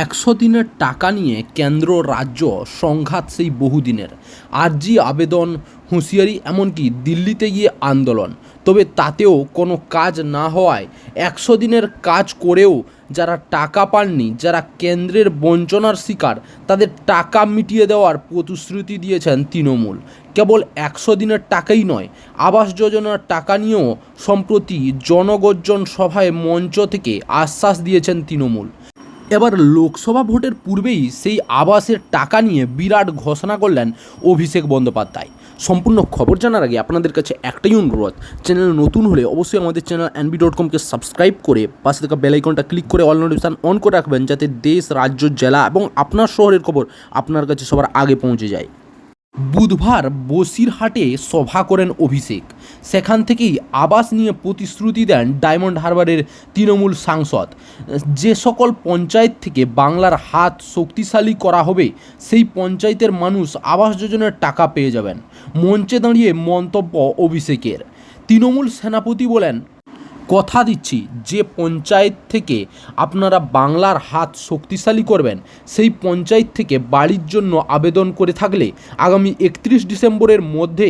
একশো দিনের টাকা নিয়ে কেন্দ্র রাজ্য সংঘাত সেই বহুদিনের। আর্জি আবেদন, হুঁশিয়ারি, এমনকি দিল্লিতে গিয়ে আন্দোলন। তবে তাতেও কোনো কাজ না হওয়ায় ১০০ দিনের কাজ করেও যারা টাকা পাননি, যারা কেন্দ্রের বঞ্চনার শিকার, তাদের টাকা মিটিয়ে দেওয়ার প্রতিশ্রুতি দিয়েছেন তৃণমূল। কেবল ১০০ দিনের টাকাই নয়, আবাস যোজনার টাকা নিয়েও সম্প্রতি জনগর্জন সভায় মঞ্চ থেকে আশ্বাস দিয়েছেন তৃণমূল। এবার লোকসভা ভোটের পূর্বেই সেই আবাসের টাকা নিয়ে বিরাট ঘোষণা করলেন অভিষেক বন্দ্যোপাধ্যায়। সম্পূর্ণ খবর জানার আগে আপনাদের কাছে একটাই অনুরোধ, চ্যানেল নতুন হলে অবশ্যই আমাদের চ্যানেল NB.com-কে সাবস্ক্রাইব করে পাশে থাকা বেল আইকনটা ক্লিক করে অল নোটিফিকেশন অন করে রাখবেন, যাতে দেশ, রাজ্য, জেলা এবং আপনার শহরের খবর আপনার কাছে সবার আগে পৌঁছে যায়। বুধবার বসিরহাটে সভা করেন অভিষেক। সেখান থেকেই আবাস নিয়ে প্রতিশ্রুতি দেন ডায়মন্ড হারবারের তৃণমূল সাংসদ। যে সকল পঞ্চায়েত থেকে বাংলার হাত শক্তিশালী করা হবে, সেই পঞ্চায়েতের মানুষ আবাস যোজনার টাকা পেয়ে যাবেন। মঞ্চে দাঁড়িয়ে মন্তব্য অভিষেকের। তৃণমূল সেনাপতি বলেন, কথা দিচ্ছি, যে পঞ্চায়েত থেকে আপনারা বাংলার হাত শক্তিশালী করবেন, সেই পঞ্চায়েত থেকে বাড়ির জন্য আবেদন করে থাকলে আগামী ৩১ ডিসেম্বরের মধ্যে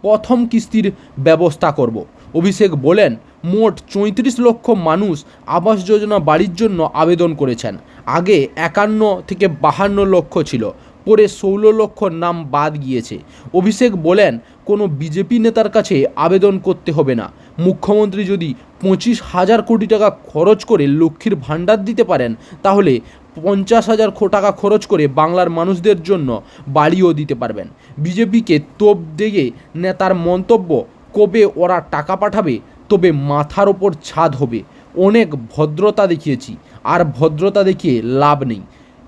প্রথম কিস্তির ব্যবস্থা করব। অভিষেক বলেন, মোট ৩৫ লক্ষ মানুষ আবাস যোজনা বাড়ির জন্য আবেদন করেছেন। আগে ৫১ থেকে ৫২ লক্ষ ছিল, পরে ১৬ লক্ষ নাম বাদ গিয়েছে। অভিষেক বলেন, কোনো বিজেপি নেতার কাছে আবেদন করতে হবে না। মুখ্যমন্ত্রী যদি ২৫,০০০ কোটি টাকা খরচ করে লক্ষ্মীর ভাণ্ডার দিতে পারেন, তাহলে ৫০,০০০ টাকা খরচ করে বাংলার মানুষদের জন্য বাড়িও দিতে পারবেন। বিজেপিকে তোপ দিয়ে নেতার মন্তব্য, কবে ওরা টাকা পাঠাবে, তবে মাথার ওপর ছাদ হবে। অনেক ভদ্রতা দেখিয়েছি, আর ভদ্রতা দেখিয়ে লাভ নেই।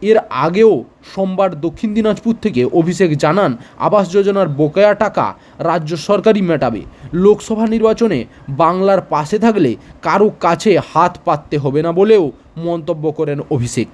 এর আগেও সোমবার দক্ষিণ দিনাজপুর থেকে অভিষেক জানান, আবাস যোজনার বকেয়া টাকা রাজ্য সরকারই মেটাবে। লোকসভা নির্বাচনে বাংলার পাশে থাকলে কারো কাছে হাত পাততে হবে না বলেও মন্তব্য করেন অভিষেক।